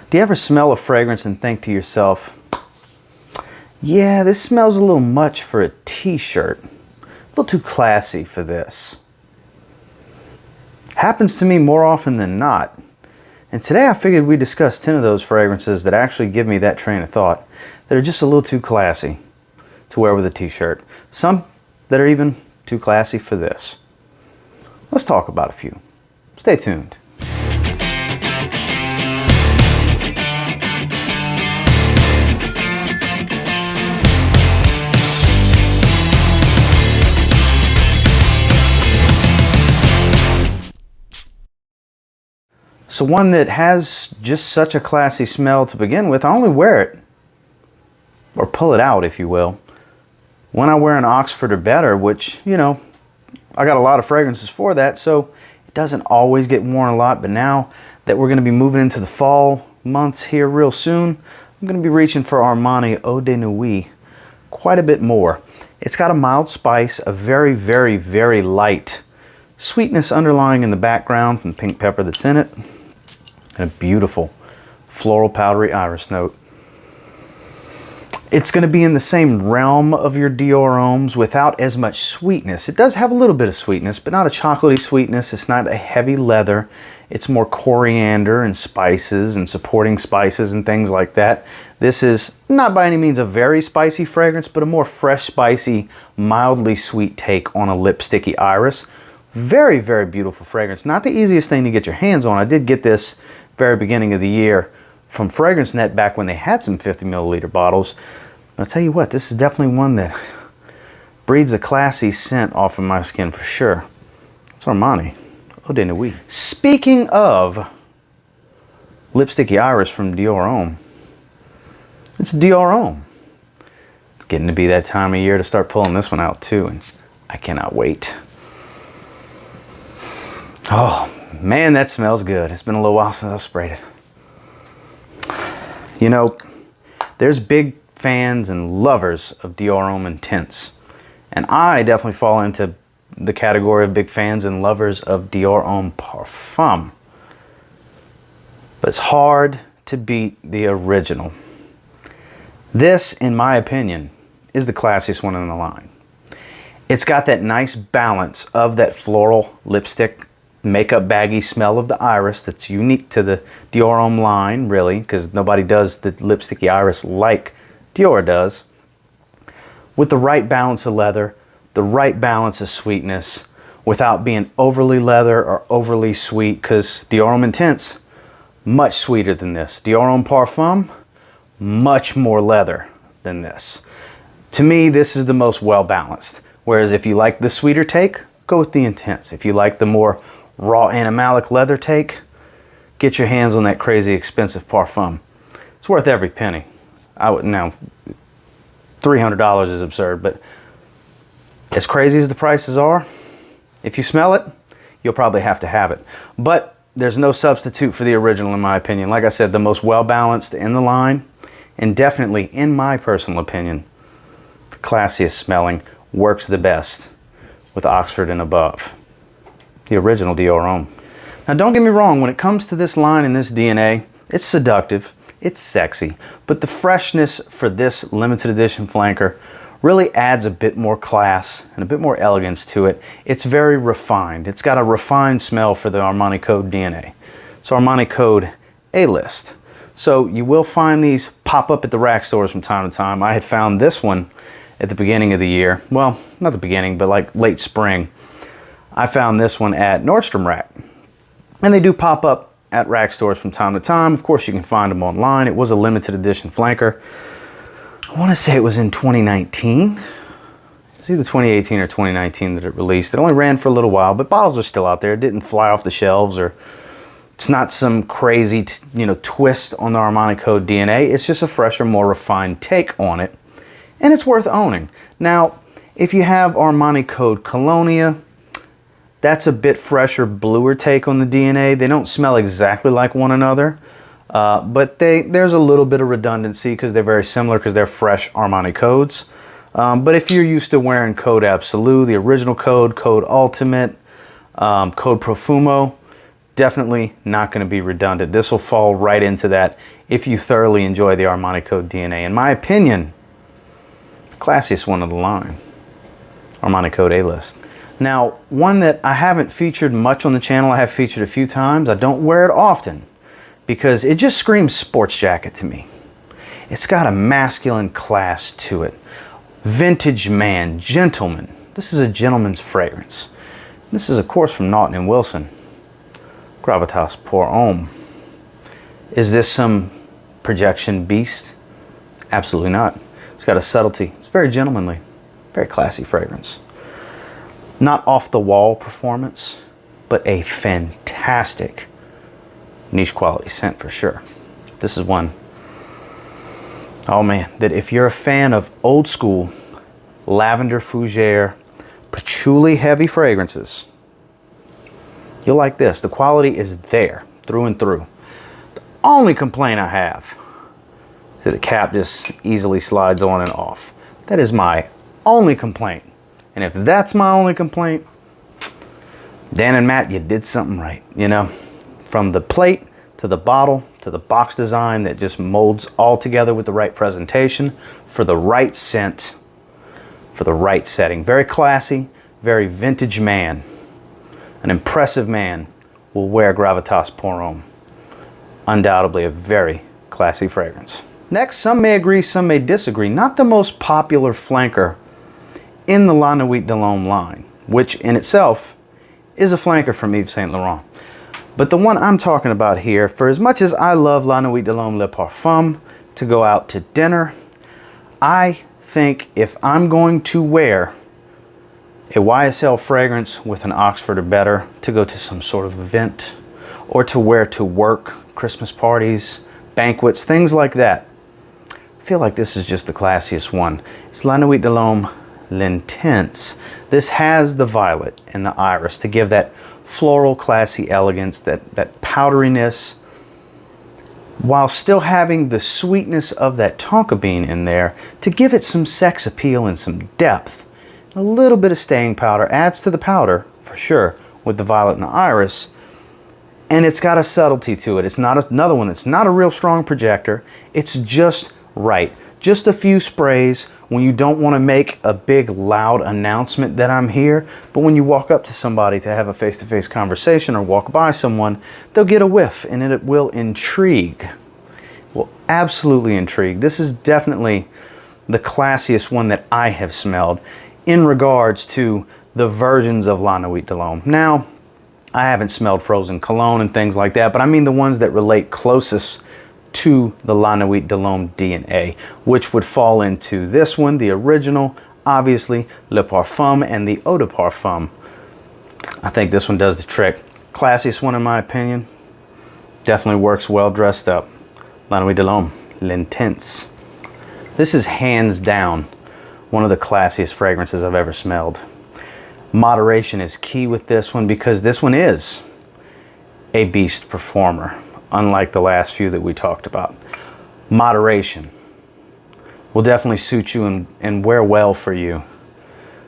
Do you ever smell a fragrance and think to yourself, yeah, this smells a little much for a t-shirt, a little too classy for this? Happens to me more often than not. And today I figured we'd discuss 10 of those fragrances that actually give me that train of thought, that are just a little too classy to wear with a t-shirt. Some that are even too classy for this. Let's talk about a few. Stay tuned. So one that has just such a classy smell to begin with, I only wear it, or pull it out if you will, when I wear an Oxford or better, which, you know, I got a lot of fragrances for that, so it doesn't always get worn a lot. But now that we're going to be moving into the fall months here real soon, I'm going to be reaching for Armani Eau de Nuit quite a bit more. It's got a mild spice, a very, very, very light sweetness underlying in the background from the pink pepper that's in it, and a beautiful floral powdery iris note. It's going to be in the same realm of your Dior Hommes without as much sweetness. It does have a little bit of sweetness, but not a chocolatey sweetness. It's not a heavy leather. It's more coriander and spices and supporting spices and things like that. This is not by any means a very spicy fragrance, but a more fresh, spicy, mildly sweet take on a lipsticky iris. Very, very beautiful fragrance. Not the easiest thing to get your hands on. I did get this very beginning of the year from Fragrance Net back when they had some 50 milliliter bottles. I'll tell you what, this is definitely one that breeds a classy scent off of my skin for sure. It's Armani Eau de Nuit. Speaking of lipsticky iris from Dior Homme, it's Dior Homme. It's getting to be that time of year to start pulling this one out too, and I cannot wait. Oh man, that smells good. It's been a little while since I've sprayed it. You know, there's big fans and lovers of Dior Homme Intense, and I definitely fall into the category of big fans and lovers of Dior Homme Parfum. But it's hard to beat the original. This, in my opinion, is the classiest one in the line. It's got that nice balance of that floral lipstick makeup baggy smell of the iris that's unique to the Dior Homme line, really, because nobody does the lipsticky iris like Dior does, with the right balance of leather, the right balance of sweetness, without being overly leather or overly sweet, because Dior Homme Intense, much sweeter than this. Dior Homme Parfum, much more leather than this. To me, this is the most well-balanced. Whereas if you like the sweeter take, go with the Intense. If you like the more raw animalic leather take, get your hands on that crazy expensive Parfum. It's worth every penny. I would now, $300 is absurd, but as crazy as the prices are, if you smell it, you'll probably have to have it. But there's no substitute for the original, in my opinion. Like I said, the most well-balanced in the line, and definitely, in my personal opinion, the classiest smelling, works the best with Oxford and above. The original Dior Homme. Now don't get me wrong, when it comes to this line and this DNA, it's seductive, it's sexy, but the freshness for this limited edition flanker really adds a bit more class and a bit more elegance to it. It's very refined. It's got a refined smell for the Armani Code DNA. It's Armani Code A-list. So you will find these pop up at the rack stores from time to time. I had found this one at the beginning of the year. Well, not the beginning, but like late spring. I found this one at Nordstrom Rack. And they do pop up at rack stores from time to time. Of course, you can find them online. It was a limited edition flanker. I want to say it was in 2019. It's either 2018 or 2019 that it released. It only ran for a little while, but bottles are still out there. It didn't fly off the shelves, or it's not some crazy, twist on the Armani Code DNA. It's just a fresher, more refined take on it. And it's worth owning. Now, if you have Armani Code Cologne, that's a bit fresher, bluer take on the DNA. They don't smell exactly like one another, but there's a little bit of redundancy because they're very similar, because they're fresh Armani codes. But if you're used to wearing Code Absolute, the original Code, Code Ultimate, Code Profumo, definitely not going to be redundant. This will fall right into that if you thoroughly enjoy the Armani Code DNA. In my opinion, the classiest one of the line, Armani Code A-List. Now, one that I haven't featured much on the channel, I have featured a few times. I don't wear it often because it just screams sports jacket to me. It's got a masculine class to it. Vintage man, gentleman. This is a gentleman's fragrance. This is, of course, from Naughton and Wilson. Gravitas pour homme. Is this some projection beast? Absolutely not. It's got a subtlety. It's very gentlemanly, very classy fragrance. Not off the wall performance, but a fantastic niche quality scent for sure. This is one, oh man, that if you're a fan of old school lavender fougere, patchouli heavy fragrances, you'll like this. The quality is there through and through. The only complaint I have is that the cap just easily slides on and off. That is my only complaint. And if that's my only complaint, Dan and Matt, you did something right, you know? From the plate to the bottle to the box design that just molds all together with the right presentation for the right scent, for the right setting. Very classy, very vintage man. An impressive man will wear Gravitas pour homme. Undoubtedly a very classy fragrance. Next, some may agree, some may disagree. Not the most popular flanker in the La Nuit de l'Homme line, which in itself is a flanker from Yves Saint Laurent. But the one I'm talking about here, for as much as I love La Nuit de l'Homme Le Parfum to go out to dinner, I think if I'm going to wear a YSL fragrance with an Oxford or better to go to some sort of event or to wear to work, Christmas parties, banquets, things like that, I feel like this is just the classiest one. It's La Nuit de l'Homme L'Intense. This has the violet and the iris to give that floral classy elegance, that powderiness, while still having the sweetness of that tonka bean in there to give it some sex appeal and some depth. A little bit of staying powder adds to the powder, for sure, with the violet and the iris. And it's got a subtlety to it. It's not another one. It's not a real strong projector. It's just right. Just a few sprays when you don't want to make a big loud announcement that I'm here. But when you walk up to somebody to have a face-to-face conversation or walk by someone, they'll get a whiff and it will intrigue. Will absolutely intrigue. This is definitely the classiest one that I have smelled in regards to the versions of La Nuit de l'Homme. Now, I haven't smelled frozen cologne and things like that, but I mean the ones that relate closest to the La Nuit de l'Homme DNA, which would fall into this one, the original, obviously, Le Parfum and the Eau de Parfum. I think this one does the trick. Classiest one in my opinion. Definitely works well dressed up. La Nuit de l'Homme L'Intense. This is hands down one of the classiest fragrances I've ever smelled. Moderation is key with this one because this one is a beast performer, unlike the last few that we talked about. Moderation will definitely suit you and wear well for you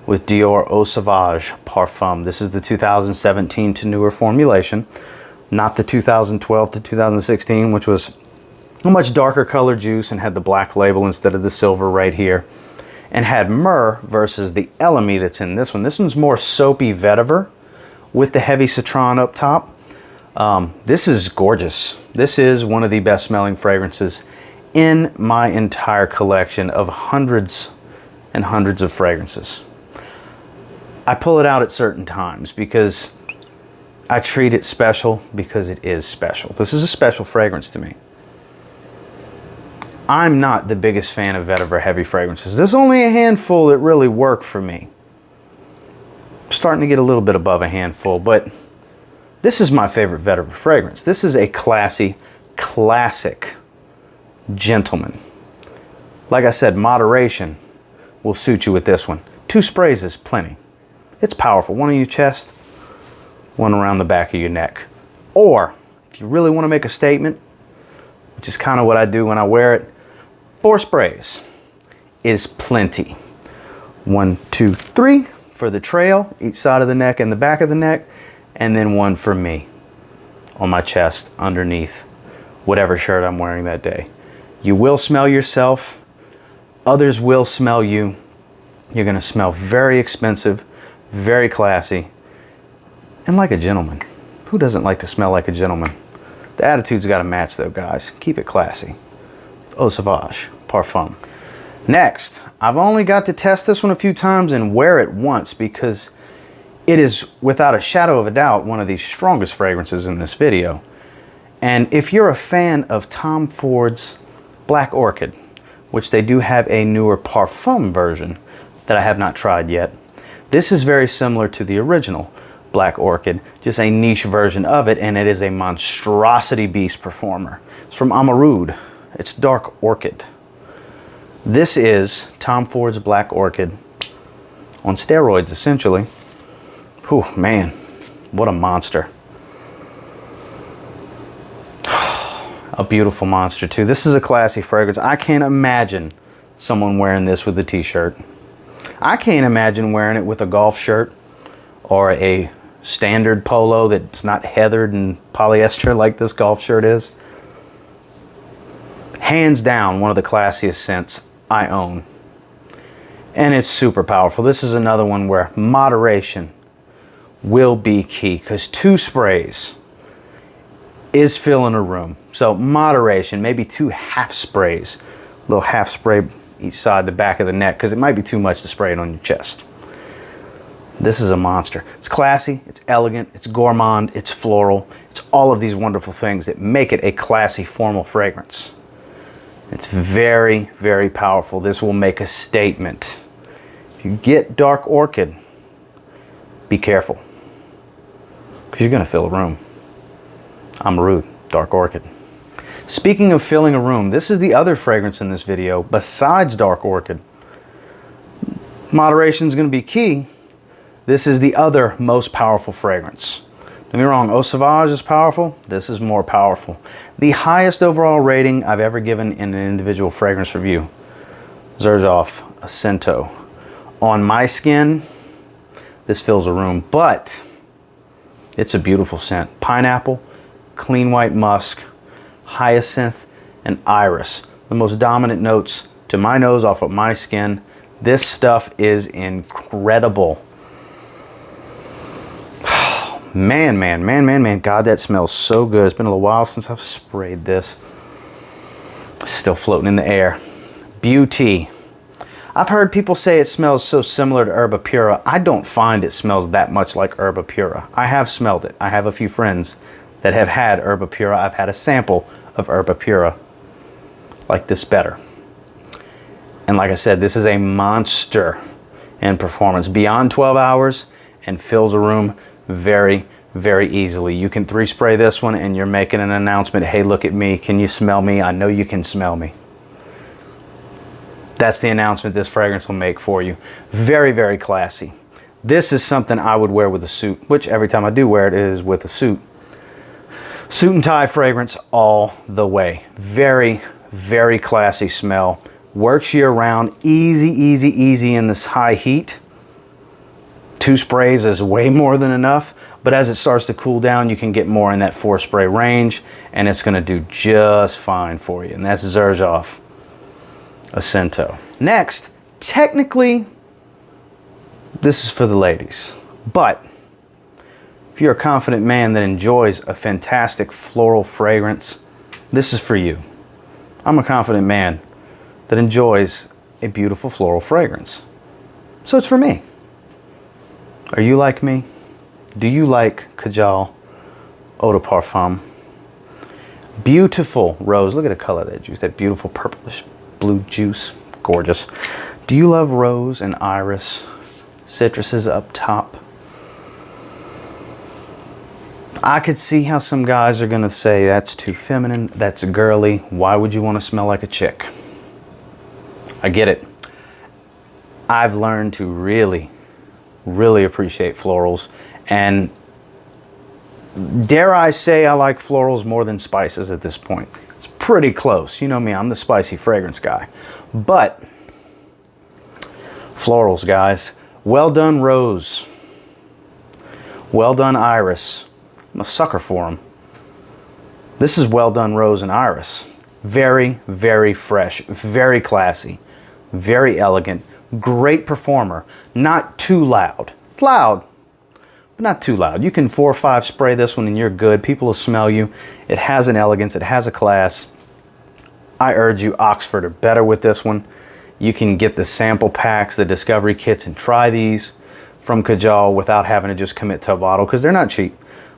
with Dior Eau Sauvage Parfum. This is the 2017 to newer formulation, not the 2012 to 2016, which was a much darker color juice and had the black label instead of the silver right here, and had myrrh versus the elemi that's in this one. This one's more soapy vetiver with the heavy citron up top. This is gorgeous. This is one of the best smelling fragrances in my entire collection of hundreds and hundreds of fragrances. I pull it out at certain times because I treat it special because it is special. This is a special fragrance to me. I'm not the biggest fan of vetiver heavy fragrances. There's only a handful that really work for me. I'm starting to get a little bit above a handful, but this is my favorite vetiver fragrance. This is a classy, classic gentleman. Like I said, moderation will suit you with this one. 2 sprays is plenty. It's powerful. One on your chest, one around the back of your neck. Or, if you really want to make a statement, which is kind of what I do when I wear it, 4 sprays is plenty. 1, 2, 3 for the trail, each side of the neck and the back of the neck, and then 1 for me. on my chest underneath whatever shirt I'm wearing that day. You will smell yourself. Others will smell you. You're going to smell very expensive, very classy, and like a gentleman. Who doesn't like to smell like a gentleman? The attitude's got to match though, guys. Keep it classy. Eau Sauvage Parfum. Next, I've only got to test this one a few times and wear it once because it is, without a shadow of a doubt, one of the strongest fragrances in this video. And if you're a fan of Tom Ford's Black Orchid, which they do have a newer parfum version that I have not tried yet, this is very similar to the original Black Orchid, just a niche version of it, and it is a monstrosity beast performer. It's from Armani. It's Dark Orchid. This is Tom Ford's Black Orchid on steroids, essentially. Whew, man, what a monster. A beautiful monster too. This is a classy fragrance. I can't imagine someone wearing this with a t-shirt. I can't imagine wearing it with a golf shirt or a standard polo that's not heathered and polyester like this golf shirt is. Hands down, one of the classiest scents I own. And it's super powerful. This is another one where moderation will be key, because 2 sprays is filling a room. So moderation, maybe 2 half sprays. A little half spray each side, the back of the neck, because it might be too much to spray it on your chest. This is a monster. It's classy, it's elegant, it's gourmand, it's floral. It's all of these wonderful things that make it a classy, formal fragrance. It's very, very powerful. This will make a statement. If you get Dark Orchid, be careful, because you're going to fill a room. I'm rude. Dark Orchid. Speaking of filling a room, this is the other fragrance in this video besides Dark Orchid. Moderation is going to be key. This is the other most powerful fragrance. Don't get me wrong, Eau Sauvage is powerful. This is more powerful. The highest overall rating I've ever given in an individual fragrance review. Xerjoff Accento. On my skin, this fills a room, but it's a beautiful scent. Pineapple, clean white musk, hyacinth, and iris. The most dominant notes to my nose off of my skin. This stuff is incredible. Man, man, man, man, man. God, that smells so good. It's been a little while since I've sprayed this. It's still floating in the air. Beauty. I've heard people say it smells so similar to Herba Pura. I don't find it smells that much like Herba Pura. I have smelled it. I have a few friends that have had Herba Pura. I've had a sample of Herba Pura. Like this better. And like I said, this is a monster in performance. Beyond 12 hours and fills a room very, very easily. You can 3 spray this one and you're making an announcement. Hey, look at me. Can you smell me? I know you can smell me. That's the announcement this fragrance will make for you. Very, very classy. This is something I would wear with a suit, which every time I do wear it is with a suit. Suit and tie fragrance all the way. Very, very classy smell. Works year round. Easy, easy, easy in this high heat. 2 sprays is way more than enough, but as it starts to cool down, you can get more in that 4 spray range, and it's going to do just fine for you. And that's Xerjoff Accento. Next, technically, this is for the ladies, but if you're a confident man that enjoys a fantastic floral fragrance, this is for you. I'm a confident man that enjoys a beautiful floral fragrance, so it's for me. Are you like me? Do you like Kajal Eau de Parfum? Beautiful rose. Look at the color of that juice. That beautiful purplish blue juice. Gorgeous. Do you love rose and iris? Citruses up top. I could see how some guys are going to say that's too feminine. That's girly. Why would you want to smell like a chick? I get it. I've learned to really appreciate florals, and dare I say I like florals more than spices at this point. It's pretty close. You know me, I'm the spicy fragrance guy. But florals, guys. Well done rose. Well done iris. I'm a sucker for them. This is Well Done Rose and Iris. Very, very fresh, very classy, very elegant, great performer. Not too loud. Loud, but not too loud. You can 4 or 5 spray this one and you're good. People will smell you. It has an elegance, it has a class. I urge you, Oxford are better with this one. You can get the sample packs, the discovery kits, and try these from Kajal without having to just commit to a bottle, because they're not cheap.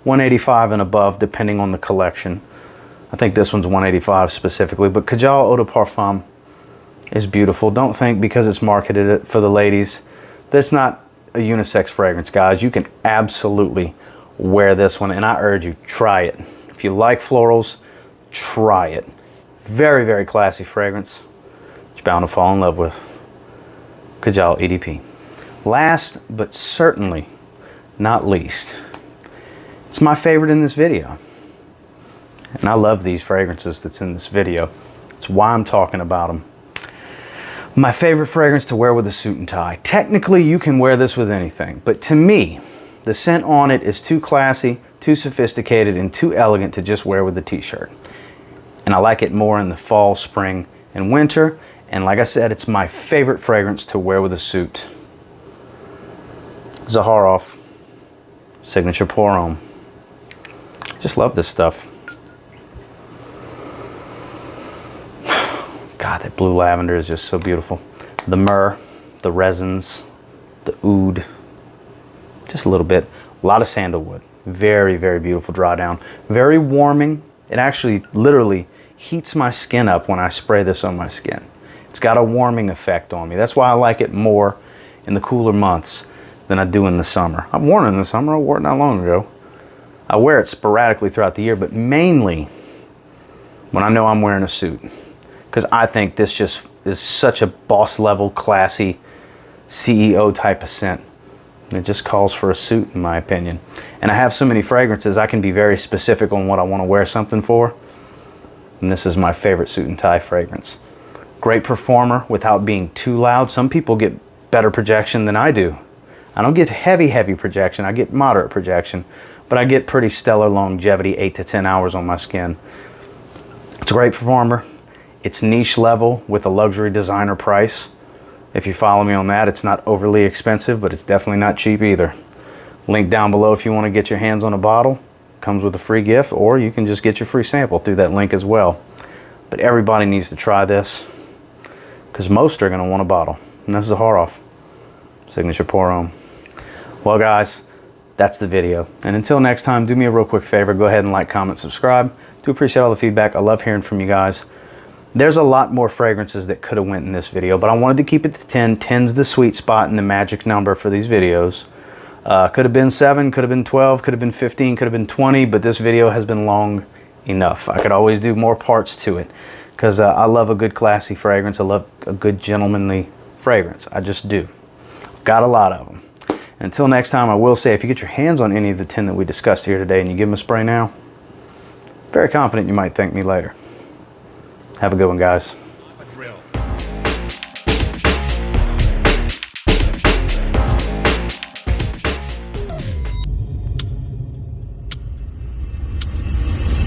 $185 and above, depending on the collection. I think this one's $185 specifically, but Kajal Eau de Parfum is beautiful. Don't think because it's marketed for the ladies, that's not a unisex fragrance, guys. You can absolutely wear this one, and I urge you, try it. If you like florals, try it. Very, very classy fragrance. You're bound to fall in love with. Kajal EDP. Last, but certainly not least, it's my favorite in this video. And I love these fragrances that's in this video. It's why I'm talking about them. My favorite fragrance to wear with a suit and tie. Technically, you can wear this with anything, but to me, the scent on it is too classy, too sophisticated, and too elegant to just wear with a t-shirt. And I like it more in the fall, spring, and winter. And like I said, it's my favorite fragrance to wear with a suit. Zaharoff Signature Pour Homme. Just love this stuff. God, that blue lavender is just so beautiful. The myrrh, the resins, the oud, just a little bit. A lot of sandalwood. Very, very beautiful draw down. Very warming. It actually literally heats my skin up when I spray this on my skin. It's got a warming effect on me. That's why I like it more in the cooler months than I do in the summer. I've worn it in the summer. I wore it not long ago. I wear it sporadically throughout the year, but mainly when I know I'm wearing a suit. Because I think this just is such a boss level, classy, CEO type of scent. It just calls for a suit, in my opinion. And I have so many fragrances, I can be very specific on what I want to wear something for. And this is my favorite suit and tie fragrance. Great performer without being too loud. Some people get better projection than I do. I don't get heavy, heavy projection. I get moderate projection. But I get pretty stellar longevity, 8 to 10 hours on my skin. It's a great performer. It's niche level with a luxury designer price. If you follow me on that, it's not overly expensive, but it's definitely not cheap either. Link down below if you want to get your hands on a bottle. Comes with a free gift, or you can just get your free sample through that link as well. But everybody needs to try this, because most are going to want a bottle. And this is Zaharoff Signature Pour Homme. Well, guys, that's the video. And until next time, do me a real quick favor. Go ahead and like, comment, subscribe. Do appreciate all the feedback. I love hearing from you guys. There's a lot more fragrances that could have went in this video, but I wanted to keep it to 10. 10's the sweet spot and the magic number for these videos. Could have been 7, could have been 12, could have been 15, could have been 20, but this video has been long enough. I could always do more parts to it, because I love a good classy fragrance. I love a good gentlemanly fragrance. I just do. Got a lot of them. Until next time, I will say, if you get your hands on any of the 10 that we discussed here today and you give them a spray now, very confident you might thank me later. Have a good one, guys.